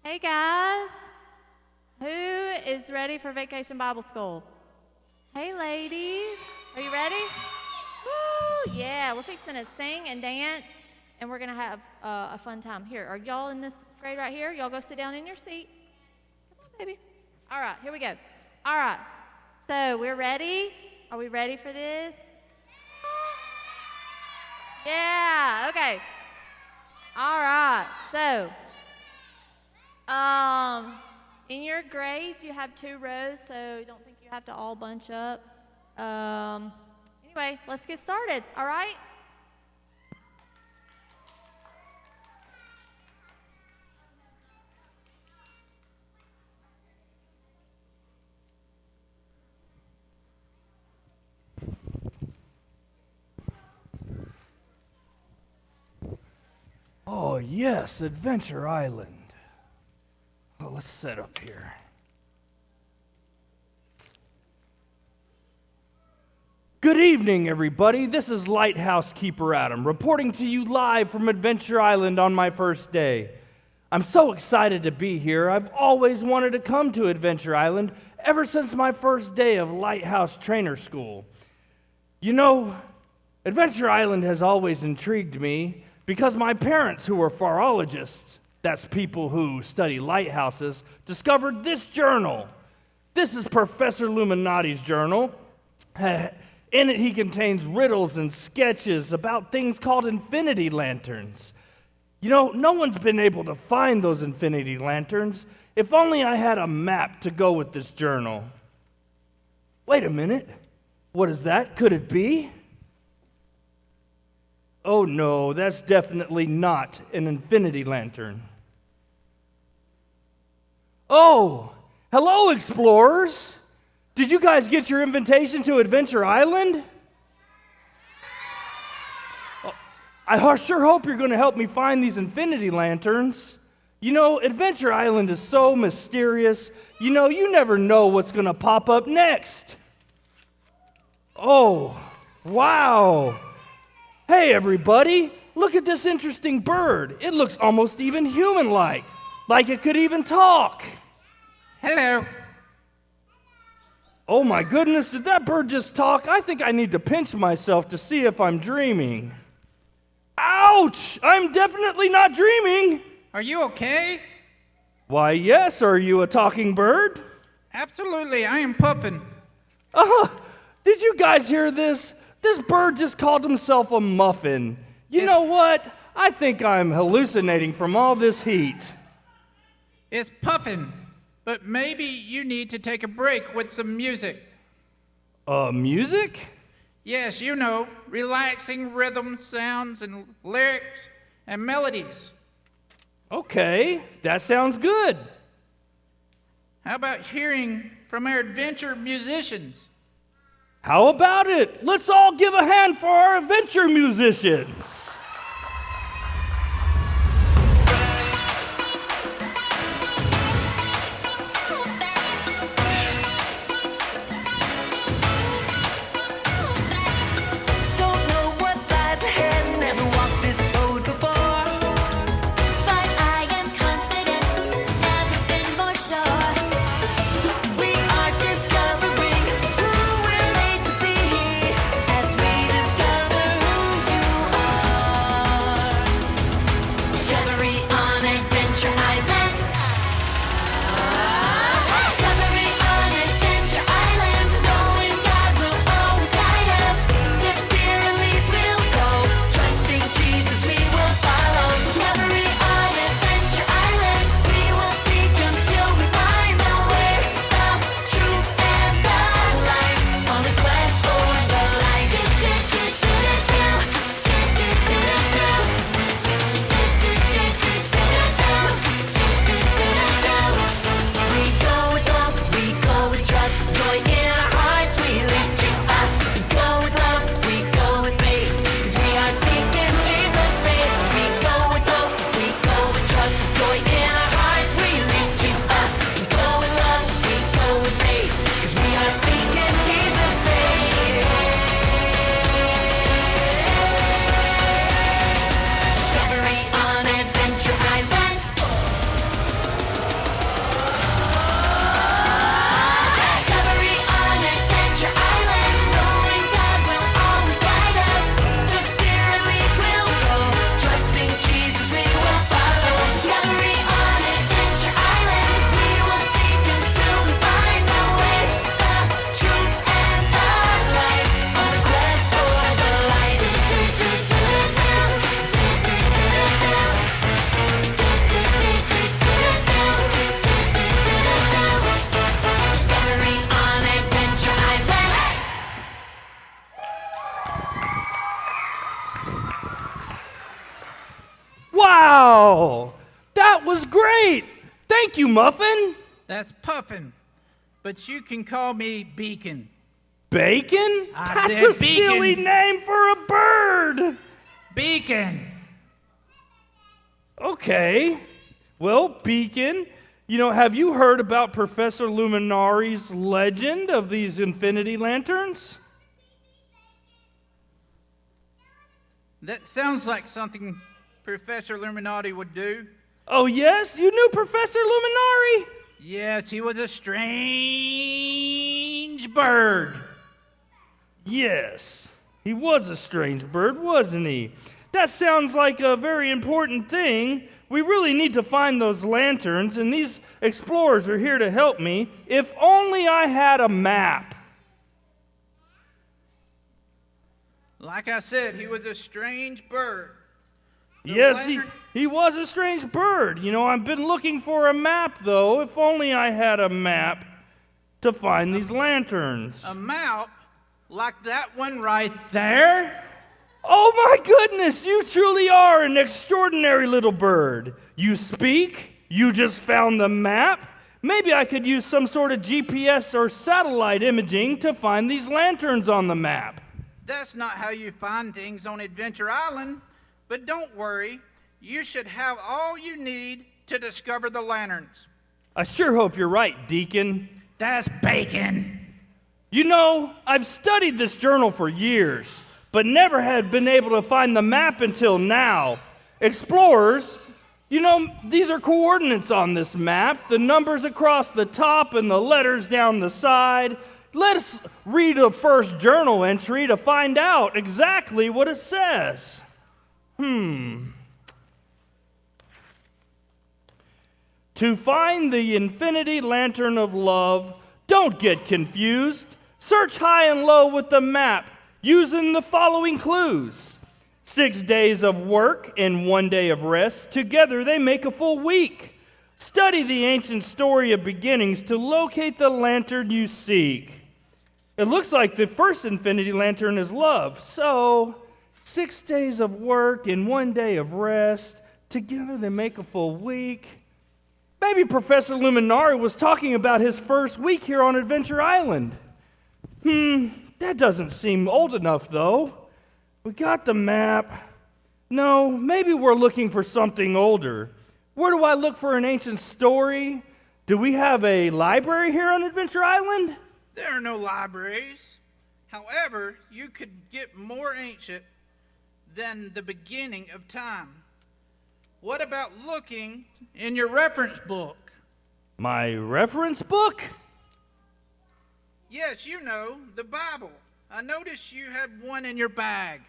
Hey guys, who is ready for Vacation Bible School? Hey ladies, are you ready? Woo, yeah, we're fixing to sing and dance, and we're going to have a fun time. Here, are y'all in this grade right here? Y'all go sit down in your seat. Come on, baby. All right, here we go. All right, so we're ready. Are we ready for this? Yeah, okay. All right, so in your grades, you have 2 rows, so don't think you have to all bunch up. Anyway, let's get started, all right? Oh, yes, Adventure Island. Well, let's set up here. Good evening, everybody. This is Lighthouse Keeper Adam, reporting to you live from Adventure Island on my first day. I'm so excited to be here. I've always wanted to come to Adventure Island ever since my first day of Lighthouse Trainer School. You know, Adventure Island has always intrigued me because my parents, who were pharologists, that's people who study lighthouses, discovered this journal. This is Professor Illuminati's journal. In it, he contains riddles and sketches about things called infinity lanterns. You know, no one's been able to find those infinity lanterns. If only I had a map to go with this journal. Wait a minute. What is that? Could it be? Oh no, that's definitely not an infinity lantern. Oh, hello explorers! Did you guys get your invitation to Adventure Island? Oh, I sure hope you're going to help me find these infinity lanterns. You know, Adventure Island is so mysterious. You know, you never know what's going to pop up next. Oh, wow. Hey, everybody, look at this interesting bird. It looks almost even human-like it could even talk. Hello. Oh, my goodness, did that bird just talk? I think I need to pinch myself to see if I'm dreaming. Ouch! I'm definitely not dreaming. Are you okay? Why, yes. Are you a talking bird? Absolutely, I am Puffin. Did you guys hear this? This bird just called himself a muffin. You know what? I think I'm hallucinating from all this heat. It's Puffin, but maybe you need to take a break with some music. Music? Yes, you know, relaxing rhythms, sounds, and lyrics, and melodies. Okay, that sounds good. How about hearing from our adventure musicians? How about it? Let's all give a hand for our adventure musicians. Wow! That was great! Thank you, Muffin! That's Puffin, but you can call me Beacon. Bacon? I That's said a beacon. silly name for a bird! Beacon. Okay. Well, Beacon, have you heard about Professor Luminari's legend of these infinity lanterns? That sounds like something Professor Illuminati would do. Oh, yes? You knew Professor Luminari? Yes, he was a strange bird. Yes. He was a strange bird, wasn't he? That sounds like a very important thing. We really need to find those lanterns, and these explorers are here to help me. If only I had a map. Like I said, he was a strange bird. Yes, he was a strange bird. I've been looking for a map, though. If only I had a map to find these lanterns. A map like that one right there? Oh my goodness, you truly are an extraordinary little bird. You speak, you just found the map. Maybe I could use some sort of GPS or satellite imaging to find these lanterns on the map. That's not how you find things on Adventure Island. But don't worry, you should have all you need to discover the lanterns. I sure hope you're right, Deacon. That's Bacon. I've studied this journal for years, but never had been able to find the map until now. Explorers, these are coordinates on this map, the numbers across the top and the letters down the side. Let's read the first journal entry to find out exactly what it says. To find the infinity lantern of love, don't get confused. Search high and low with the map using the following clues. 6 days of work and 1 day of rest. Together they make a full week. Study the ancient story of beginnings to locate the lantern you seek. It looks like the first infinity lantern is love. So, 6 days of work and 1 day of rest. Together they make a full week. Maybe Professor Luminari was talking about his first week here on Adventure Island. That doesn't seem old enough, though. We got the map. No, maybe we're looking for something older. Where do I look for an ancient story? Do we have a library here on Adventure Island? There are no libraries. However, you could get more ancient than the beginning of time. What about looking in your reference book? My reference book? Yes, the Bible. I noticed you had one in your bag.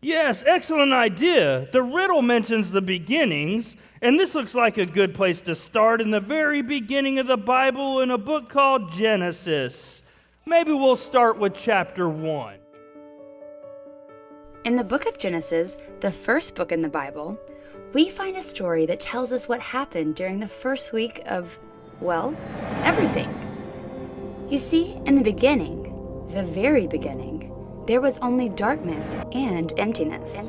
Yes, excellent idea. The riddle mentions the beginnings, and this looks like a good place to start in the very beginning of the Bible in a book called Genesis. Maybe we'll start with chapter 1. In the book of Genesis, the first book in the Bible, we find a story that tells us what happened during the first week of, everything. You see, in the beginning, the very beginning, there was only darkness and emptiness.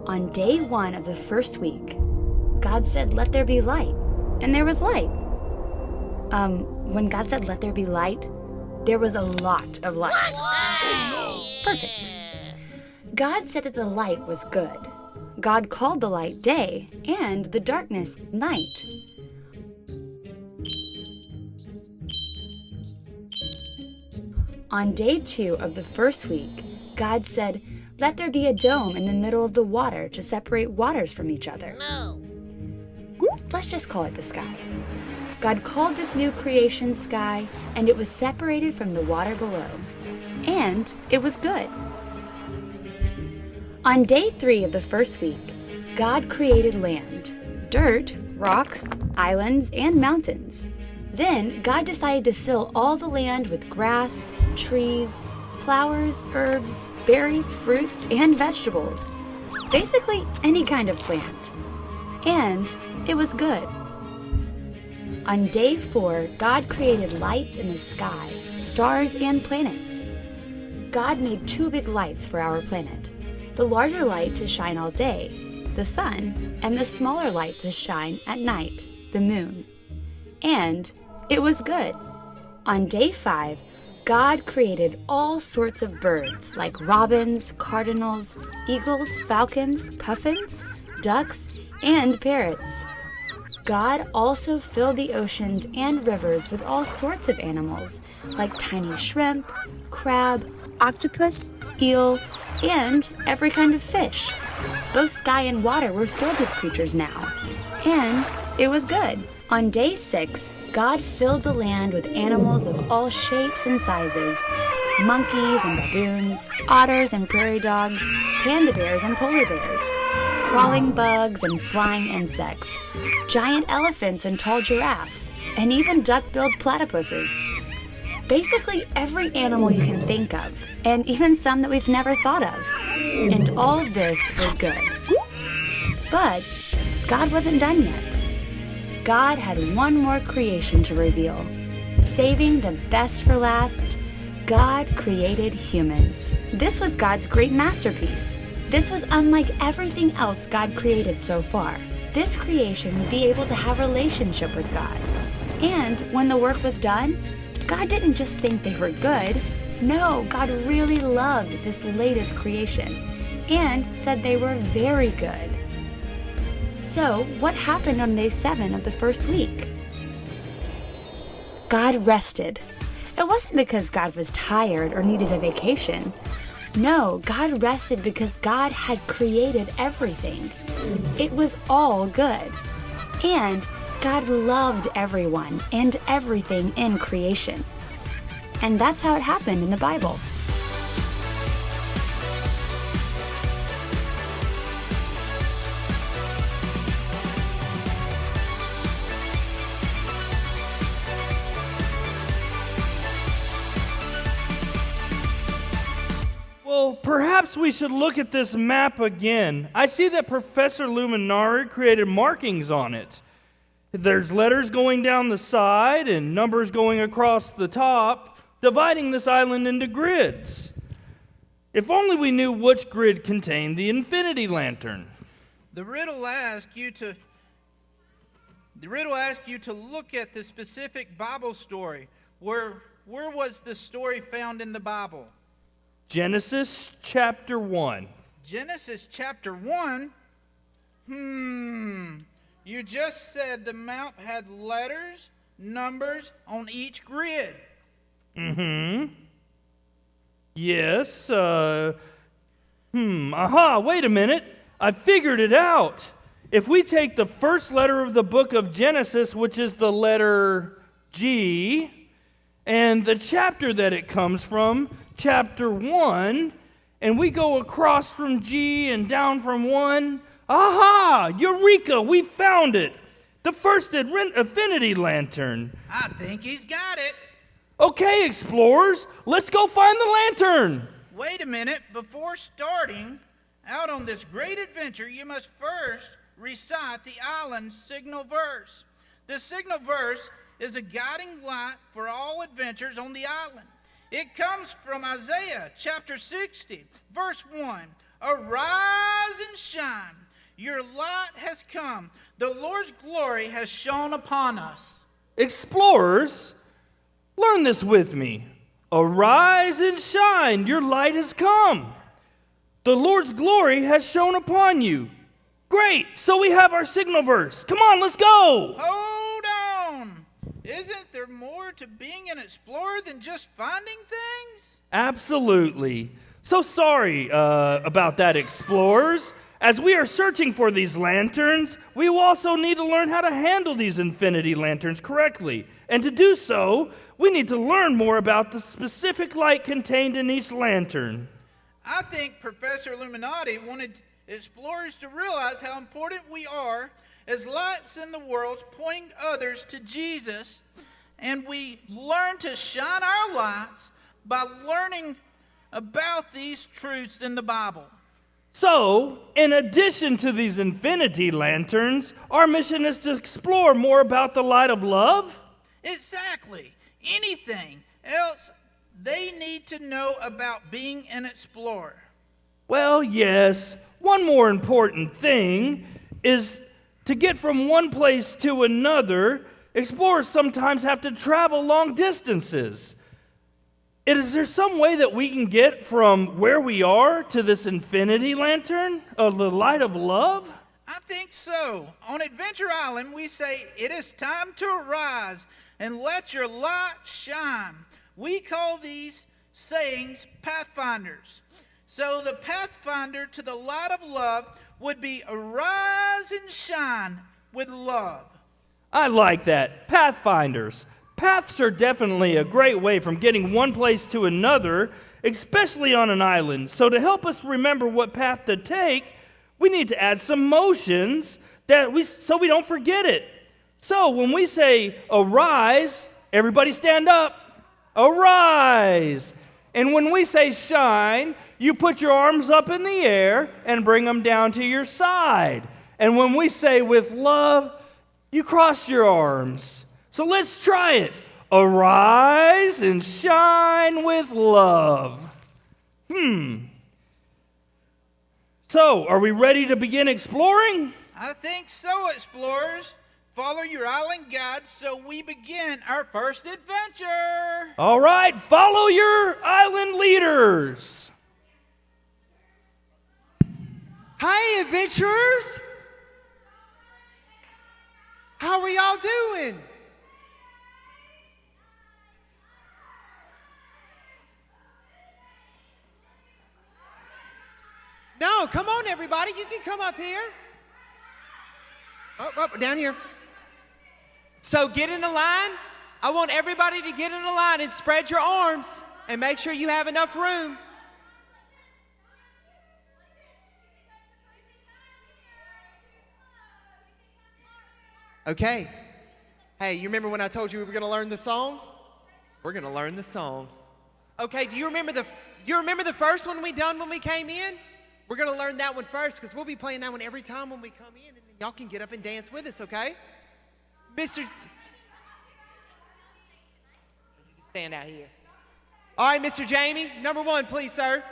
On day 1 of the first week, God said, "Let there be light," and there was light. When God said, "Let there be light," there was a lot of light. Perfect. God said that the light was good. God called the light day and the darkness night. On day 2 of the first week, God said, "Let there be a dome in the middle of the water to separate waters from each other." No. Let's just call it the sky. God called this new creation sky, and it was separated from the water below. And it was good. On day 3 of the first week, God created land, dirt, rocks, islands, and mountains. Then God decided to fill all the land with grass, trees, flowers, herbs, berries, fruits, and vegetables. Basically, any kind of plant. And it was good. On day 4, God created lights in the sky, stars, and planets. God made 2 big lights for our planet. The larger light to shine all day, the the sun, and the smaller light to shine at night, the moon. And it was good. On day 5, God created all sorts of birds like robins, cardinals, eagles, falcons, puffins, ducks, and parrots. God also filled the oceans and rivers with all sorts of animals like tiny shrimp, crab, octopus, eel, and every kind of fish. Both sky and water were filled with creatures now, and it was good. On day 6, God filled the land with animals of all shapes and sizes, monkeys and baboons, otters and prairie dogs, panda bears and polar bears, crawling bugs and flying insects, giant elephants and tall giraffes, and even duck-billed platypuses. Basically every animal you can think of, and even some that we've never thought of. And all of this was good. But God wasn't done yet. God had one more creation to reveal. Saving the best for last, God created humans. This was God's great masterpiece. This was unlike everything else God created so far. This creation would be able to have a relationship with God. And when the work was done, God didn't just think they were good. No, God really loved this latest creation and said they were very good. So, what happened on day 7 of the first week? God rested. It wasn't because God was tired or needed a vacation. No, God rested because God had created everything. It was all good. And God loved everyone and everything in creation. And that's how it happened in the Bible. Well, perhaps we should look at this map again. I see that Professor Luminari created markings on it. There's letters going down the side and numbers going across the top, dividing this island into grids. If only we knew which grid contained the infinity lantern. The riddle asks you to look at the specific Bible story. Where was the story found in the Bible? Genesis chapter 1. Genesis chapter 1? You just said the map had letters, numbers on each grid. Yes, wait a minute. I figured it out. If we take the first letter of the book of Genesis, which is the letter G, and the chapter that it comes from, chapter 1, and we go across from G and down from 1, Eureka! We found it! The first infinity lantern. I think he's got it. Okay, explorers, let's go find the lantern. Wait a minute. Before starting out on this great adventure, you must first recite the island's signal verse. The signal verse is a guiding light for all adventures on the island. It comes from Isaiah chapter 60, verse 1. Arise and shine. Your light has come. The Lord's glory has shone upon us. Explorers, learn this with me. Arise and shine. Your light has come. The Lord's glory has shone upon you. Great. So we have our signal verse. Come on, let's go. Hold on. Isn't there more to being an explorer than just finding things? Absolutely. So sorry about that, explorers. As we are searching for these lanterns, we will also need to learn how to handle these infinity lanterns correctly. And to do so, we need to learn more about the specific light contained in each lantern. I think Professor Illuminati wanted explorers to realize how important we are as lights in the world, pointing others to Jesus, and we learn to shine our lights by learning about these truths in the Bible. So, in addition to these infinity lanterns, our mission is to explore more about the light of love? Exactly. Anything else they need to know about being an explorer? Well, yes. one more important thing is to get from one place to another, explorers sometimes have to travel long distances. Is there some way that we can get from where we are to this infinity lantern, the light of love? I think so. On Adventure Island, we say, "It is time to arise and let your light shine." We call these sayings pathfinders. So the pathfinder to the light of love would be arise and shine with love. I like that. Pathfinders. Paths are definitely a great way from getting one place to another, especially on an island. So to help us remember what path to take, we need to add some motions so we don't forget it. So when we say arise, everybody stand up. Arise. And when we say shine, you put your arms up in the air and bring them down to your side. And when we say with love, you cross your arms. So let's try it. Arise and shine with love. So, are we ready to begin exploring? I think so, explorers. Follow your island guide so we begin our first adventure. All right, follow your island leaders. Hi, adventurers! How are y'all doing? No, come on, everybody. You can come up here. Oh, down here. So get in a line. I want everybody to get in a line and spread your arms and make sure you have enough room. Okay. Hey, you remember when I told you we were going to learn the song? We're going to learn the song. Okay, do you remember the first one we done when we came in? We're going to learn that one first because we'll be playing that one every time when we come in, and then y'all can get up and dance with us, okay? Mr. Stand out here. All right, Mr. Jamie, number 1, please, sir.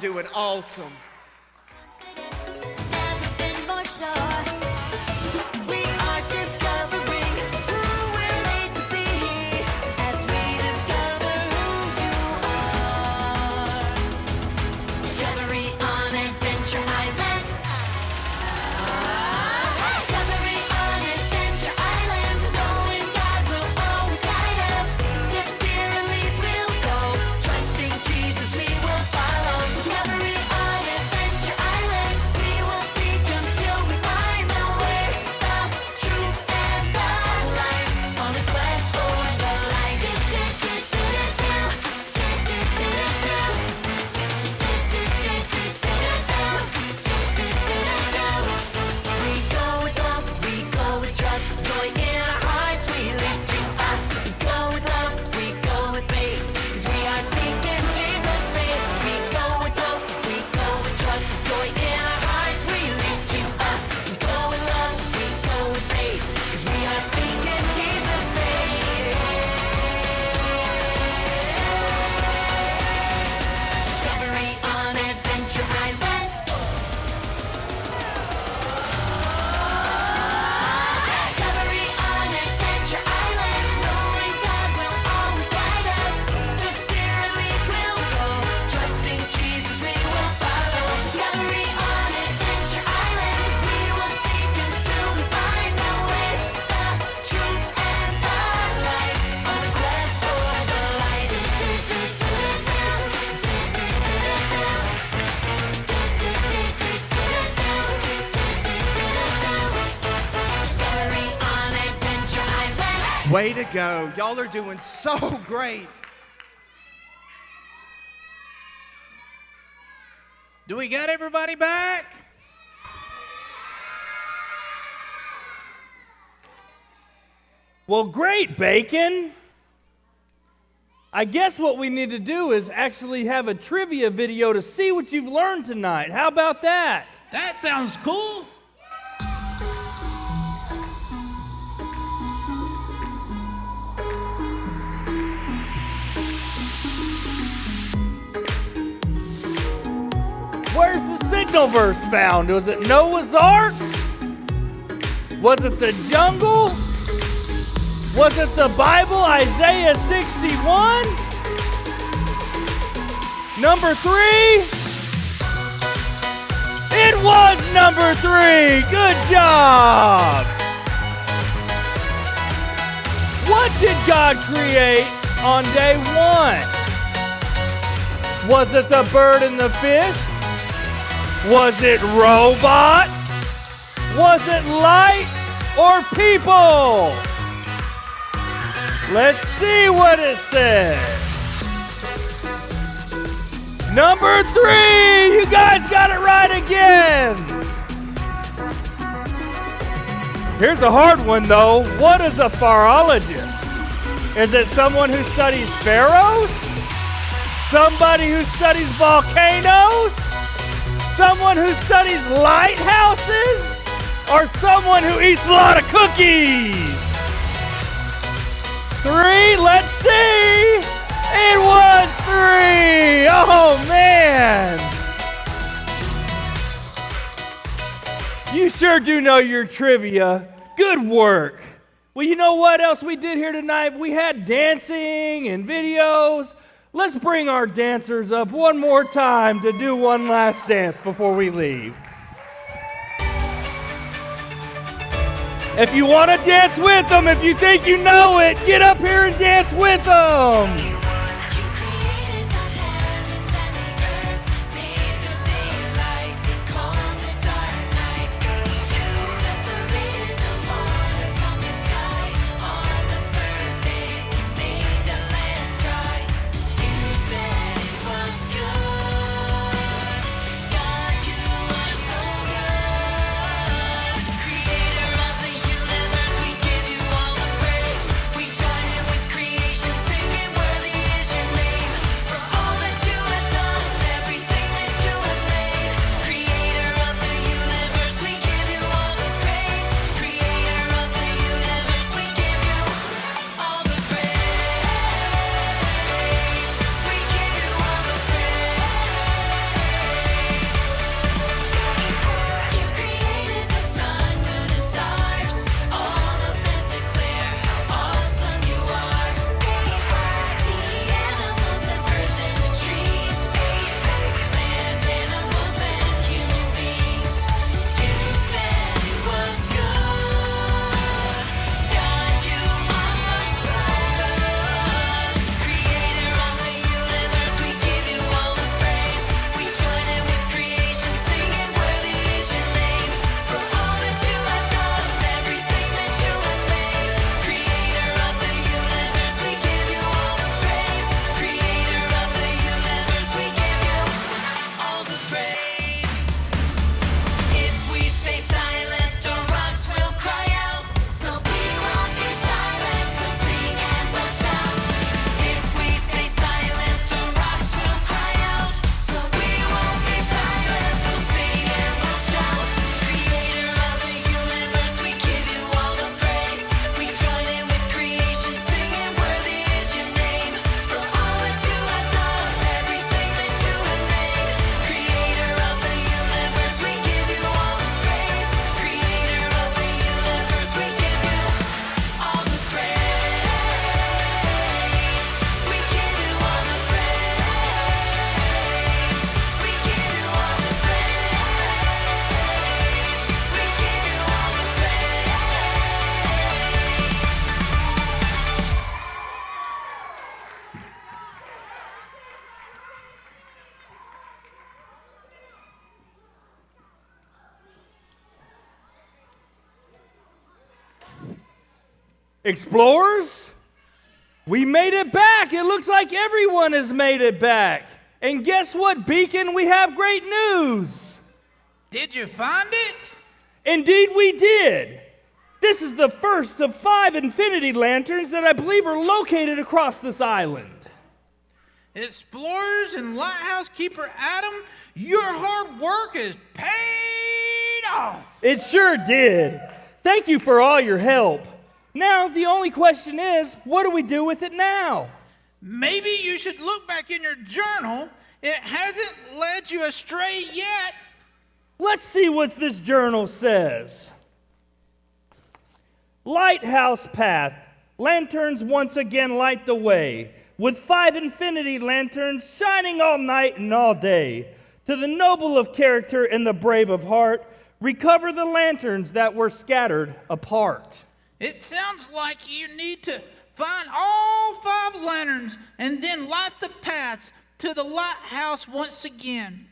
doing awesome. Never been more sure. We are discovering who we're made to be as we discover who you are. Discovery on Adventure Island. Discovery on Adventure Island. Knowing God will always guide us. The spirit leads we'll go. Trusting Jesus we will follow. Discovery on Adventure Island. We will seek until we find the way, the truth and the light. On a quest for the light. We go with love, we go with trust, joy in our hearts, we lift you up. We go with love, we go with faith, 'cause we are seeking Jesus' face. We go with hope, we go with trust, joy in our hearts, we lift you up. We go with love, we go with faith, 'cause we are seeking Jesus' face. Discovery on Adventure Island. Discovery on Adventure Island. Knowing God will always guide us. The spirit leads we'll go. Trusting Jesus we will follow. Discovery on Adventure Island. We will seek until we find the way, the truth and the light. On a quest for the light. Discovery on Adventure Island. Way to go. Y'all are doing so great. Do we got everybody back? Well, great, Bacon. I guess what we need to do is actually have a trivia video to see what you've learned tonight. How about that? That sounds cool. Where's the signal verse found? Was it Noah's Ark? Was it the jungle? Was it the Bible, Isaiah 61? Number 3? It was number 3. Good job. What did God create on day 1? Was it the bird and the fish? Was it robots? Was it light or people? Let's see what it says. Number 3, you guys got it right again. Here's a hard one though. What is a pharaologist? Is it someone who studies pharaohs? Somebody who studies volcanoes? Someone who studies lighthouses? Or someone who eats a lot of cookies? 3, let's see. It was 3. Oh man. You sure do know your trivia. Good work. Well, you know what else we did here tonight? We had dancing and videos. Let's bring our dancers up one more time to do one last dance before we leave. If you want to dance with them, if you think you know it, get up here and dance with them. You created the heavens and the earth, made the daylight, called the dark night. You separated the water from the sky. On the third day, made the land dry. You said it was good. God, you are so good. Creator of the universe, we give you all the praise. We join in with creation, singing worthy Explorers, we made it back. It looks like everyone has made it back. And guess what, Beacon? We have great news. Did you find it? Indeed, we did. This is the first of 5 infinity lanterns that I believe are located across this island. Explorers and Lighthouse Keeper Adam, your hard work is paid off. It sure did. Thank you for all your help. Now, the only question is, what do we do with it now? Maybe you should look back in your journal. It hasn't led you astray yet. Let's see what this journal says. Lighthouse Path. Lanterns once again light the way, with 5 infinity lanterns shining all night and all day. To the noble of character and the brave of heart, recover the lanterns that were scattered apart. It sounds like you need to find all 5 lanterns and then light the paths to the lighthouse once again.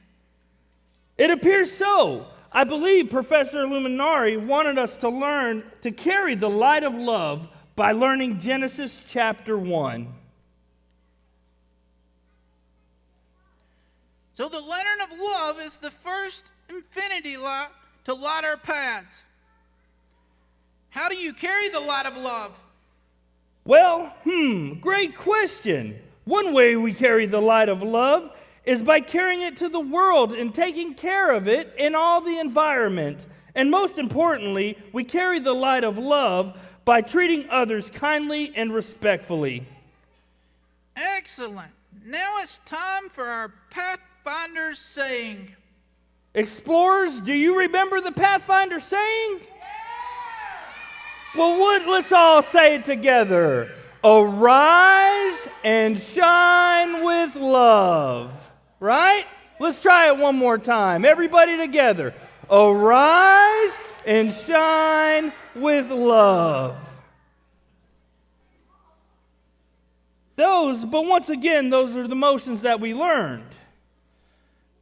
It appears so. I believe Professor Illuminari wanted us to learn to carry the light of love by learning Genesis chapter 1. So the lantern of love is the first infinity light to light our paths. How do you carry the light of love? Well, great question. One way we carry the light of love is by carrying it to the world and taking care of it in all the environment. And most importantly, we carry the light of love by treating others kindly and respectfully. Excellent. Now it's time for our Pathfinder's saying. Explorers, do you remember the Pathfinder saying? Well, let's all say it together. Arise and shine with love. Right? Let's try it one more time. Everybody together. Arise and shine with love. But once again, those are the motions that we learned.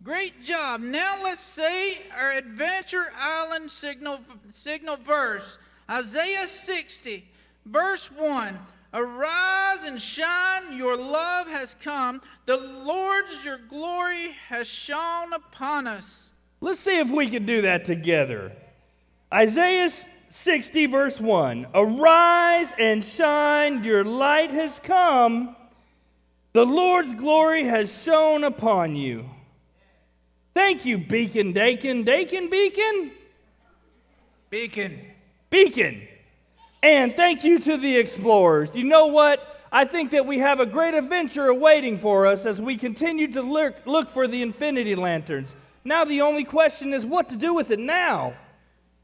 Great job. Now let's say our Adventure Island signal verse. Isaiah 60, verse 1. Arise and shine, your love has come. The Lord's your glory has shone upon us. Let's see if we can do that together. Isaiah 60, verse 1. Arise and shine, your light has come. The Lord's glory has shone upon you. Thank you, Beacon, Dakin. Dakin, Beacon? Beacon. And thank you to the explorers. You know what? I think that we have a great adventure awaiting for us as we continue to look for the infinity lanterns. Now the only question is what to do with it now.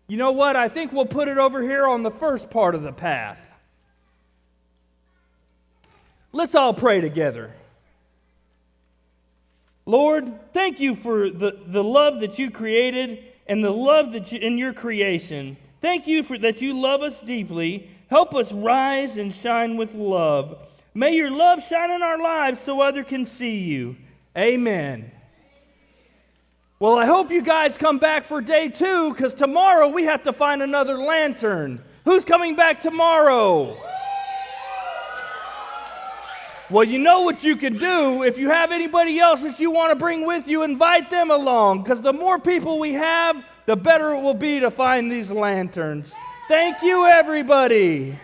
You know what? I think we'll put it over here on the first part of the path. Let's all pray together. Lord, thank you for the love that you created and the love that in your creation. Thank you for that you love us deeply. Help us rise and shine with love. May your love shine in our lives so others can see you. Amen. Well, I hope you guys come back for day 2 because tomorrow we have to find another lantern. Who's coming back tomorrow? Well, you know what you can do. If you have anybody else that you want to bring with you, invite them along because the more people we have, the better it will be to find these lanterns. Thank you, everybody.